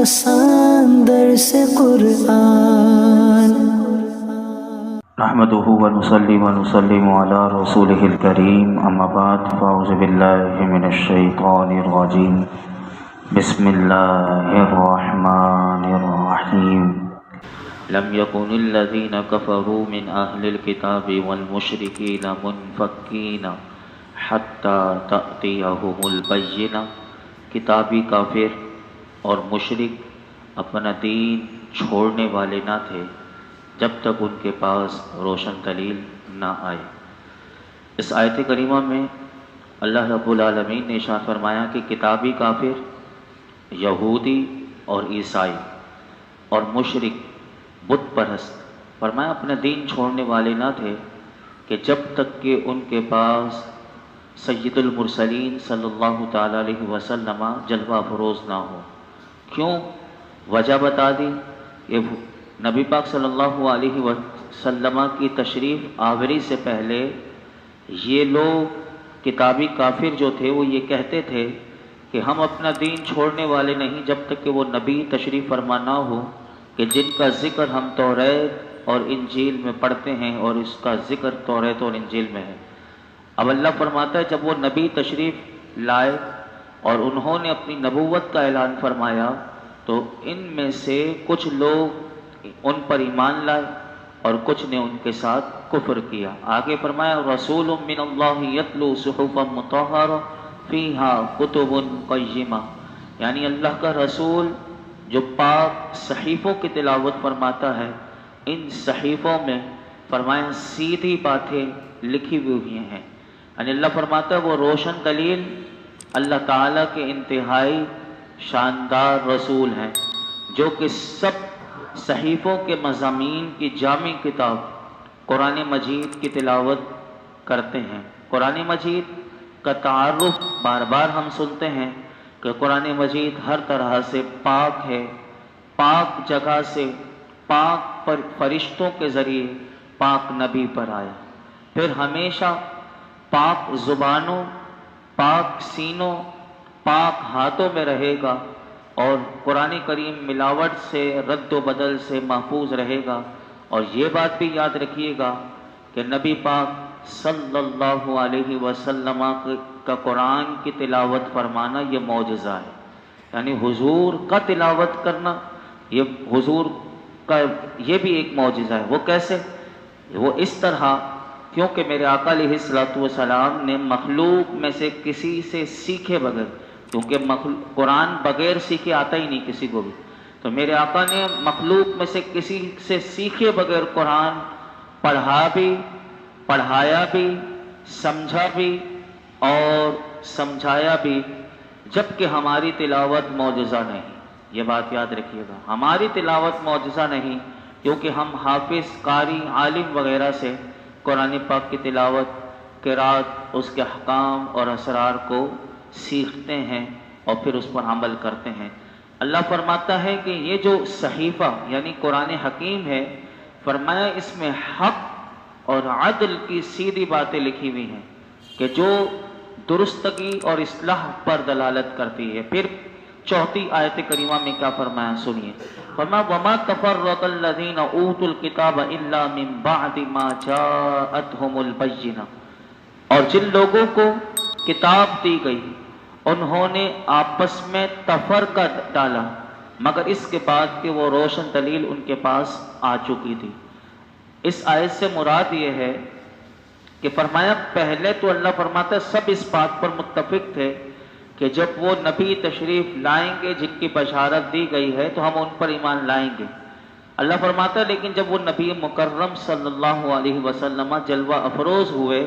آسان درس قرآن نحمده ونصلي ونسلم على رسوله الكريم اما بعد فاعوذ بالله من الشيطان الرجيم بسم الله الرحمن الرحيم لم يكن الذين كفروا من اهل الكتاب والمشركين منفكين حتى تأتيهم البينة کتابی کافر اور مشرک اپنا دین چھوڑنے والے نہ تھے جب تک ان کے پاس روشن دلیل نہ آئے۔ اس آیت کریمہ میں اللہ رب العالمین نے ارشاد فرمایا کہ کتابی کافر، یہودی اور عیسائی اور مشرک، بت پرست، فرمایا اپنا دین چھوڑنے والے نہ تھے کہ جب تک کہ ان کے پاس سید المرسلین صلی اللہ تعالیٰ علیہ وسلم جلوہ فروز نہ ہو۔ کیوں؟ وجہ بتا دی کہ نبی پاک صلی اللہ علیہ وسلم کی تشریف آوری سے پہلے یہ لوگ کتابی کافر جو تھے وہ یہ کہتے تھے کہ ہم اپنا دین چھوڑنے والے نہیں جب تک کہ وہ نبی تشریف فرما نہ ہو کہ جن کا ذکر ہم توریت اور انجیل میں پڑھتے ہیں اور اس کا ذکر توریت اور انجیل میں ہے۔ اب اللہ فرماتا ہے جب وہ نبی تشریف لائے اور انہوں نے اپنی نبوت کا اعلان فرمایا تو ان میں سے کچھ لوگ ان پر ایمان لائے اور کچھ نے ان کے ساتھ کفر کیا۔ آگے فرمایا رسول من اللہ یتلو صحفا مطہرہ فیہا کتب قیمہ، یعنی اللہ کا رسول جو پاک صحیفوں کی تلاوت فرماتا ہے، ان صحیفوں میں فرمایا سیدھی باتیں لکھی ہوئی ہیں، یعنی اللہ فرماتا ہے وہ روشن دلیل اللہ تعالیٰ کے انتہائی شاندار رسول ہیں جو کہ سب صحیفوں کے مضامین کی جامع کتاب قرآن مجید کی تلاوت کرتے ہیں۔ قرآن مجید کا تعارف بار بار ہم سنتے ہیں کہ قرآن مجید ہر طرح سے پاک ہے، پاک جگہ سے پاک فرشتوں کے ذریعے پاک نبی پر آیا، پھر ہمیشہ پاک زبانوں، پاک سینوں، پاک ہاتھوں میں رہے گا اور قرآن کریم ملاوٹ سے، رد و بدل سے محفوظ رہے گا۔ اور یہ بات بھی یاد رکھیے گا کہ نبی پاک صلی اللہ علیہ وسلم کا قرآن کی تلاوت فرمانا یہ معجزہ ہے، یعنی حضور کا تلاوت کرنا یہ حضور کا یہ بھی ایک معجزہ ہے۔ وہ کیسے؟ وہ اس طرح کیونکہ میرے آقا علیہ الصلوۃ والسلام نے مخلوق میں سے کسی سے سیکھے بغیر، کیونکہ قرآن بغیر سیکھے آتا ہی نہیں کسی کو بھی، تو میرے آقا نے مخلوق میں سے کسی سے سیکھے بغیر قرآن پڑھا بھی، پڑھایا بھی، سمجھا بھی اور سمجھایا بھی، جبکہ ہماری تلاوت معجزہ نہیں۔ یہ بات یاد رکھیے گا، ہماری تلاوت معجزہ نہیں، کیونکہ ہم حافظ، قاری، عالم وغیرہ سے قرآن پاک کی تلاوت، قرات، اس کے احکام اور اسرار کو سیکھتے ہیں اور پھر اس پر عمل کرتے ہیں۔ اللہ فرماتا ہے کہ یہ جو صحیفہ یعنی قرآن حکیم ہے، فرمایا اس میں حق اور عدل کی سیدھی باتیں لکھی ہوئی ہیں کہ جو درستگی اور اصلاح پر دلالت کرتی ہے۔ پھر چوتھی آیت کریمہ میں کیا فرمایا سنیے، فرمایا وَمَا تَفَرَّقَ الَّذِينَ أُوتُوا الْكِتَابَ إِلَّا مِن بَعْدِ مَا جَاءَتْهُمُ الْبَيِّنَةُ، اور جن لوگوں کو کتاب دی گئی انہوں نے آپس میں تفرقہ ڈالا مگر اس کے بعد کہ وہ روشن دلیل ان کے پاس آ چکی تھی۔ اس آیت سے مراد یہ ہے کہ فرمایا پہلے تو اللہ فرماتا ہے سب اس بات پر متفق تھے کہ جب وہ نبی تشریف لائیں گے جن کی بشارت دی گئی ہے تو ہم ان پر ایمان لائیں گے۔ اللہ فرماتا ہے لیکن جب وہ نبی مکرم صلی اللہ علیہ وسلم جلوہ افروز ہوئے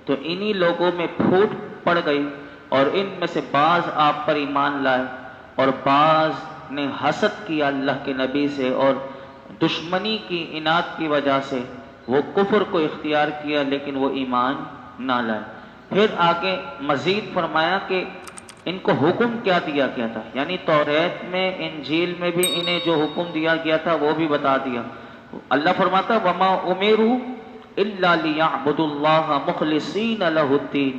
تو انہی لوگوں میں پھوٹ پڑ گئی اور ان میں سے بعض آپ پر ایمان لائے اور بعض نے حسد کیا اللہ کے نبی سے اور دشمنی کی اناد کی وجہ سے وہ کفر کو اختیار کیا لیکن وہ ایمان نہ لائے۔ پھر آگے مزید فرمایا کہ ان کو حکم کیا دیا گیا تھا، یعنی توریت میں، انجیل میں بھی انہیں جو حکم دیا گیا تھا وہ بھی بتا دیا۔ اللہ فرماتا وَمَا أُمِرُوا إِلَّا لِيَعْبُدُوا اللَّهَ مُخْلِصِينَ لَهُ الدِّينَ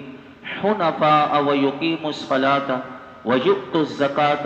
حُنَفَاءَ وَيُقِيمُوا الصَّلَاةَ وَيُؤْتُوا الزَّكَاةَ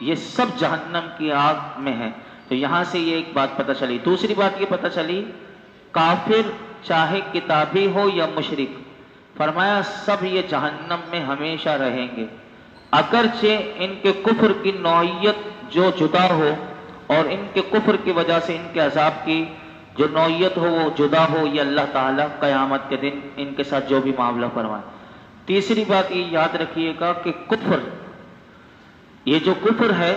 یہ سب جہنم کی آگ میں ہے۔ تو یہاں سے یہ ایک بات پتہ چلی۔ دوسری بات یہ پتہ چلی، کافر چاہے کتابی ہو یا مشرک، فرمایا سب یہ جہنم میں ہمیشہ رہیں گے، اگرچہ ان کے کفر کی نوعیت جو جدا ہو اور ان کے کفر کی وجہ سے ان کے عذاب کی جو نوعیت ہو وہ جدا ہو، یہ اللہ تعالیٰ قیامت کے دن ان کے ساتھ جو بھی معاملہ فرمائے۔ تیسری بات یہ یاد رکھیے گا کہ کفر، یہ جو کفر ہے،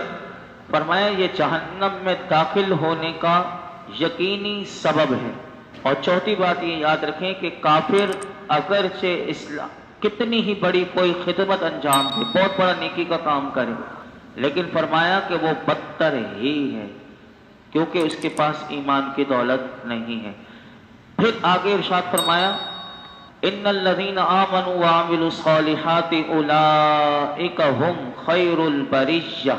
فرمایا یہ جہنم میں داخل ہونے کا یقینی سبب ہے۔ اور چوتھی بات یہ یاد رکھیں کہ کافر اگرچہ اسلام کتنی ہی بڑی کوئی خدمت انجام دے، بہت بڑا نیکی کا کام کرے، لیکن فرمایا کہ وہ بدتر ہی ہے، کیونکہ اس کے پاس ایمان کی دولت نہیں ہے۔ پھر آگے ارشاد فرمایا ان الذین آمنوا وعملوا الصالحات اولئک هم خیر البریہ،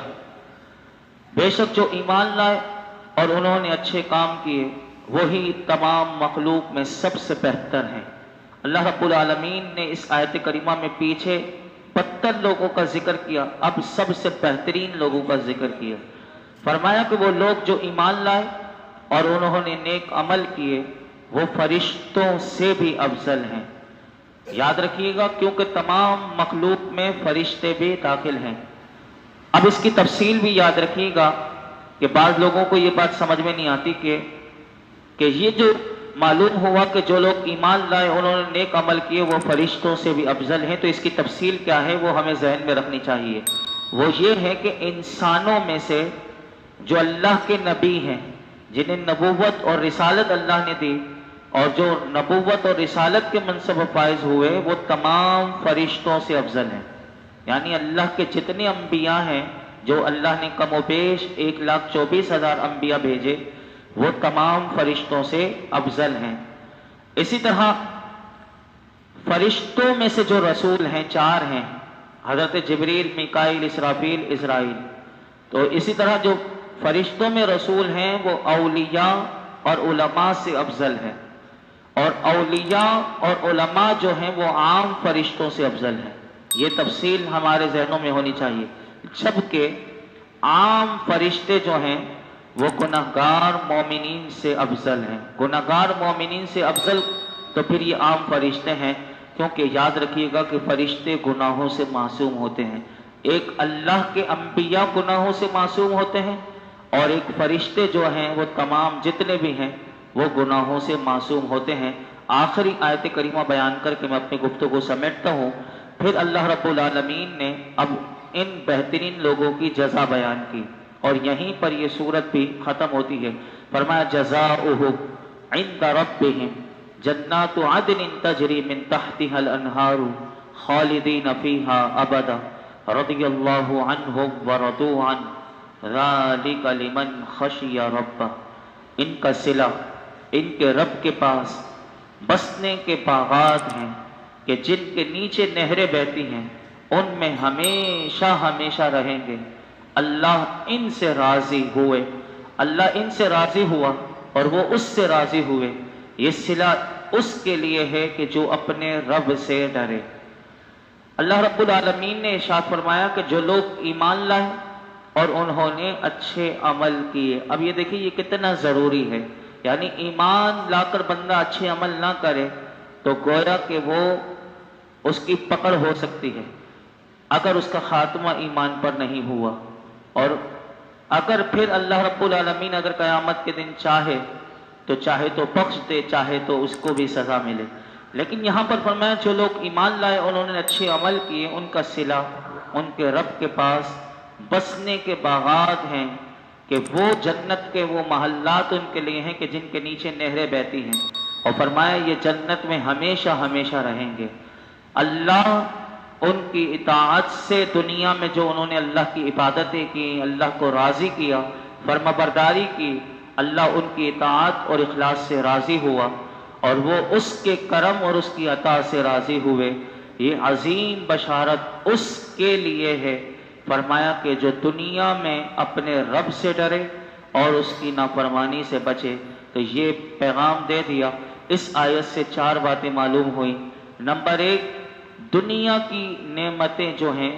بے شک جو ایمان لائے اور انہوں نے اچھے کام کیے وہی تمام مخلوق میں سب سے بہتر ہیں۔ اللہ رب العالمین نے اس آیت کریمہ میں پیچھے 72 لوگوں کا ذکر کیا، اب سب سے بہترین لوگوں کا ذکر کیا۔ فرمایا کہ وہ لوگ جو ایمان لائے اور انہوں نے نیک عمل کیے وہ فرشتوں سے بھی افضل ہیں۔ یاد رکھیے گا کیونکہ تمام مخلوق میں فرشتے بھی داخل ہیں۔ اب اس کی تفصیل بھی یاد رکھیے گا کہ بعض لوگوں کو یہ بات سمجھ میں نہیں آتی کہ یہ جو معلوم ہوا کہ جو لوگ ایمان لائے انہوں نے نیک عمل کیے وہ فرشتوں سے بھی افضل ہیں، تو اس کی تفصیل کیا ہے وہ ہمیں ذہن میں رکھنی چاہیے۔ وہ یہ ہے کہ انسانوں میں سے جو اللہ کے نبی ہیں، جنہیں نبوت اور رسالت اللہ نے دی اور جو نبوت اور رسالت کے منصب فائز ہوئے، وہ تمام فرشتوں سے افضل ہیں۔ یعنی اللہ کے جتنے انبیاء ہیں جو اللہ نے کم و بیش 1,24,000 انبیاء بھیجے، وہ تمام فرشتوں سے افضل ہیں۔ اسی طرح فرشتوں میں سے جو رسول ہیں 4 ہیں، حضرت جبریل، میکائیل، اسرافیل، اسرائیل۔ تو اسی طرح جو فرشتوں میں رسول ہیں وہ اولیاء اور علماء سے افضل ہیں، اور اولیاء اور علماء جو ہیں وہ عام فرشتوں سے افضل ہیں۔ یہ تفصیل ہمارے ذہنوں میں ہونی چاہیے، جبکہ عام فرشتے جو ہیں وہ گناہگار مومنین سے افضل ہیں۔ گناہگار مومنین سے افضل تو پھر یہ عام فرشتے ہیں، کیونکہ یاد رکھیے گا کہ فرشتے گناہوں سے معصوم ہوتے ہیں۔ ایک اللہ کے انبیاء گناہوں سے معصوم ہوتے ہیں، اور ایک فرشتے جو ہیں وہ تمام جتنے بھی ہیں وہ گناہوں سے معصوم ہوتے ہیں۔ آخری آیت کریمہ بیان کر کے میں اپنی گفتگو سمیٹتا ہوں۔ پھر اللہ رب العالمین نے اب ان بہترین لوگوں کی جزا بیان کی، اور یہیں پر یہ سورت بھی ختم ہوتی ہے۔ فرمایا جزاؤہم عند ربہم جنات عدن تجری من تحتها الانہار خالدین فیہا ابدا رضی اللہ عنہم ورضوا عنہ ذالک لمن خشی ربہ۔ ان کا صلہ ان کے رب کے پاس بسنے کے باغات ہیں کہ جن کے نیچے نہریں بہتی ہیں، ان میں ہمیشہ ہمیشہ رہیں گے۔ اللہ ان سے راضی ہوئے، اللہ ان سے راضی ہوا اور وہ اس سے راضی ہوئے۔ یہ صلہ اس کے لیے ہے کہ جو اپنے رب سے ڈرے۔ اللہ رب العالمین نے ارشاد فرمایا کہ جو لوگ ایمان لائے اور انہوں نے اچھے عمل کیے۔ اب یہ دیکھیے یہ کتنا ضروری ہے، یعنی ایمان لا کر بندہ اچھے عمل نہ کرے تو گویا کہ وہ اس کی پکڑ ہو سکتی ہے اگر اس کا خاتمہ ایمان پر نہیں ہوا، اور اگر پھر اللہ رب العالمین اگر قیامت کے دن چاہے تو بخش دے، چاہے تو اس کو بھی سزا ملے۔ لیکن یہاں پر فرمایا جو لوگ ایمان لائے انہوں نے اچھے عمل کیے، ان کا صلہ ان کے رب کے پاس بسنے کے باغات ہیں، کہ وہ جنت کے وہ محلات ان کے لیے ہیں کہ جن کے نیچے نہریں بہتی ہیں، اور فرمایا یہ جنت میں ہمیشہ ہمیشہ رہیں گے۔ اللہ ان کی اطاعت سے دنیا میں جو انہوں نے اللہ کی عبادتیں کی، اللہ کو راضی کیا، فرما برداری کی، اللہ ان کی اطاعت اور اخلاص سے راضی ہوا، اور وہ اس کے کرم اور اس کی عطا سے راضی ہوئے۔ یہ عظیم بشارت اس کے لیے ہے، فرمایا کہ جو دنیا میں اپنے رب سے ڈرے اور اس کی نافرمانی سے بچے۔ تو یہ پیغام دے دیا۔ اس آیت سے 4 باتیں معلوم ہوئی۔ نمبر 1، دنیا کی نعمتیں جو ہیں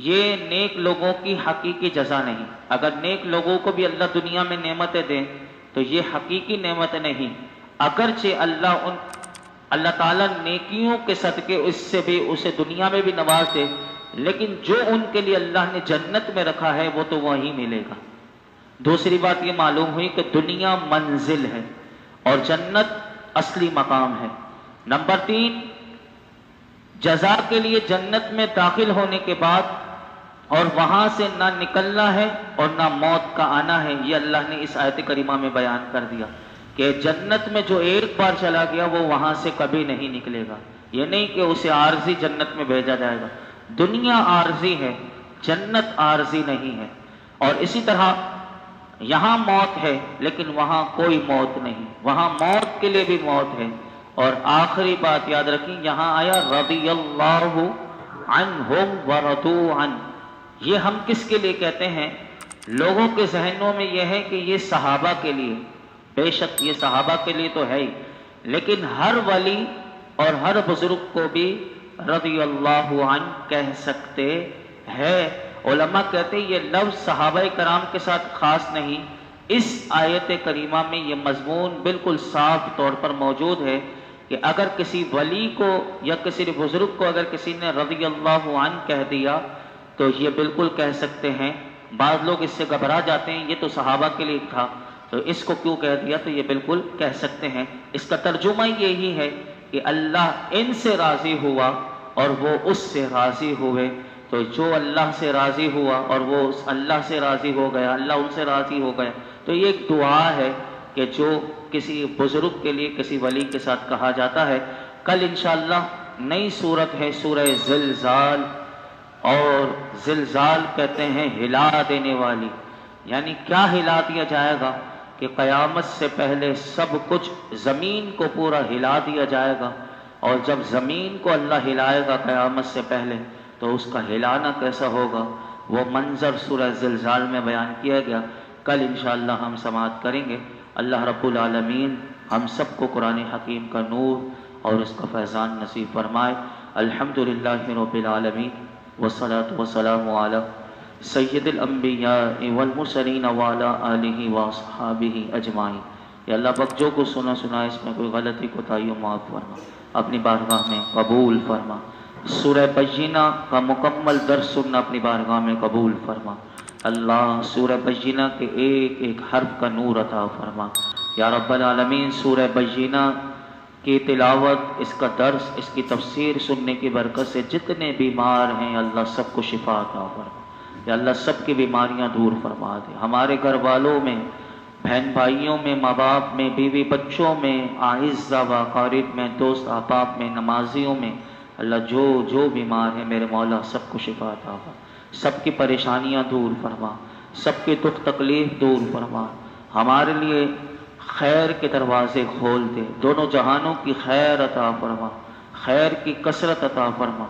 یہ نیک لوگوں کی حقیقی جزا نہیں۔ اگر نیک لوگوں کو بھی اللہ دنیا میں نعمتیں دے تو یہ حقیقی نعمت نہیں، اگرچہ اللہ تعالیٰ نیکیوں کے صدقے اس سے بھی اسے دنیا میں بھی نواز دے، لیکن جو ان کے لیے اللہ نے جنت میں رکھا ہے وہ تو وہی ملے گا۔ دوسری بات یہ معلوم ہوئی کہ دنیا منزل ہے اور جنت اصلی مقام ہے۔ نمبر 3، جزا کے لیے جنت میں داخل ہونے کے بعد اور وہاں سے نہ نکلنا ہے اور نہ موت کا آنا ہے، یہ اللہ نے اس آیت کریمہ میں بیان کر دیا کہ جنت میں جو ایک بار چلا گیا وہ وہاں سے کبھی نہیں نکلے گا۔ یہ نہیں کہ اسے عارضی جنت میں بھیجا جائے گا، دنیا عارضی ہے، جنت عارضی نہیں ہے۔ اور اسی طرح یہاں موت ہے لیکن وہاں کوئی موت نہیں، وہاں موت کے لیے بھی موت ہے۔ اور آخری بات یاد رکھیں، یہاں آیا رضی اللہ عنہم ورضوا عنہ، یہ ہم کس کے لیے کہتے ہیں؟ لوگوں کے ذہنوں میں یہ ہے کہ یہ صحابہ کے لیے، بے شک یہ صحابہ کے لیے تو ہے ہی، لیکن ہر ولی اور ہر بزرگ کو بھی رضی اللہ عنہ کہہ سکتے ہیں۔ علماء کہتے ہیں یہ لفظ صحابہ کرام کے ساتھ خاص نہیں، اس آیت کریمہ میں یہ مضمون بالکل صاف طور پر موجود ہے کہ اگر کسی ولی کو یا کسی بزرگ کو اگر کسی نے رضی اللہ عنہ کہہ دیا تو یہ بالکل کہہ سکتے ہیں۔ بعض لوگ اس سے گھبرا جاتے ہیں، یہ تو صحابہ کے لیے تھا تو اس کو کیوں کہہ دیا، تو یہ بالکل کہہ سکتے ہیں۔ اس کا ترجمہ یہی ہے کہ اللہ ان سے راضی ہوا اور وہ اس سے راضی ہوئے، تو جو اللہ سے راضی ہوا اور وہ اللہ سے راضی ہو گیا، اللہ ان سے راضی ہو گیا، تو یہ ایک دعا ہے کہ جو کسی بزرگ کے لیے کسی ولی کے ساتھ کہا جاتا ہے۔ کل انشاءاللہ نئی صورت ہے سورہ زلزال، اور زلزال کہتے ہیں ہلا دینے والی، یعنی کیا ہلا دیا جائے گا کہ قیامت سے پہلے سب کچھ زمین کو پورا ہلا دیا جائے گا، اور جب زمین کو اللہ ہلائے گا قیامت سے پہلے تو اس کا ہلانا کیسا ہوگا، وہ منظر سورہ زلزال میں بیان کیا گیا۔ کل انشاءاللہ ہم سماعت کریں گے۔ اللہ رب العالمین ہم سب کو قرآن حکیم کا نور اور اس کا فیضان نصیب فرمائے۔ الحمدللہ رب العالمین والصلاة والسلام علی سید الانبیاء والمرسلین وعلی آلہ واصحابہ اجمعین۔ یا اللہ بچوں کو سنا اس میں کوئی غلطی کوتاہی معاف فرما، اپنی بارگاہ میں قبول فرما۔ سورہ بینہ کا مکمل درس سننا اپنی بارگاہ میں قبول فرما۔ اللہ سورہ بینہ کے ایک ایک حرف کا نور عطا فرما یا رب العالمین۔ سورہ بینہ کی تلاوت، اس کا درس، اس کی تفسیر سننے کی برکت سے جتنے بیمار ہیں اللہ سب کو شفا عطا فرما یا اللہ سب کی بیماریاں دور فرما دے۔ ہمارے گھر والوں میں، بہن بھائیوں میں، ماں باپ میں، بیوی بچوں میں، اعزہ و اقارب میں، دوست احباب میں، نمازیوں میں، اللہ جو بیمار ہیں میرے مولا سب کو شفا عطا فرما، سب کی پریشانیاں دور فرما، سب کی دکھ تکلیف دور فرما، ہمارے لیے خیر کے دروازے کھول دے، دونوں جہانوں کی خیر عطا فرما، خیر کی کثرت عطا فرما،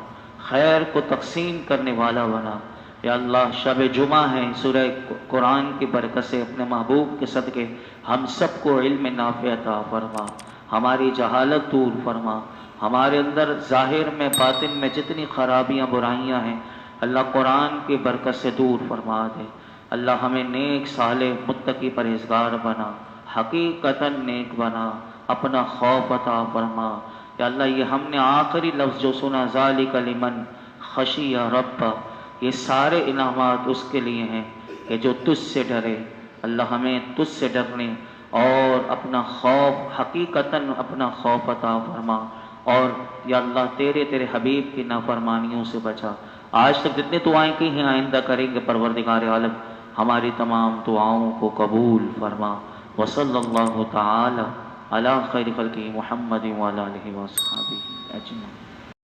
خیر کو تقسیم کرنے والا بنا یا اللہ۔ شب جمعہ ہے، سورہ قرآن کی برکت سے اپنے محبوب کے صدقے ہم سب کو علم نافع عطا فرما، ہماری جہالت دور فرما، ہمارے اندر ظاہر میں باطن میں جتنی خرابیاں برائیاں ہیں اللہ قرآن کی برکت سے دور فرما دے۔ اللہ ہمیں نیک صالح متقی پرہیزگار بنا، حقیقتاً نیک بنا، اپنا خوف عطا فرما یا اللہ۔ یہ ہم نے آخری لفظ جو سنا ذالک لمن خشی رب، یہ سارے انعامات اس کے لیے ہیں کہ جو تجھ سے ڈرے۔ اللہ ہمیں تجھ سے ڈرنے اور اپنا خوف، حقیقتاً اپنا خوف عطا فرما، اور یا اللہ تیرے حبیب کی نافرمانیوں سے بچا۔ آج تک جتنے دعائیں کی ہیں آئندہ کریں گے، پروردگار عالم ہماری تمام دعاؤں کو قبول فرما۔ وصلی اللہ تعالی علی خیر خلقہ محمد وعلی آلہ وصحبہ اجمعین۔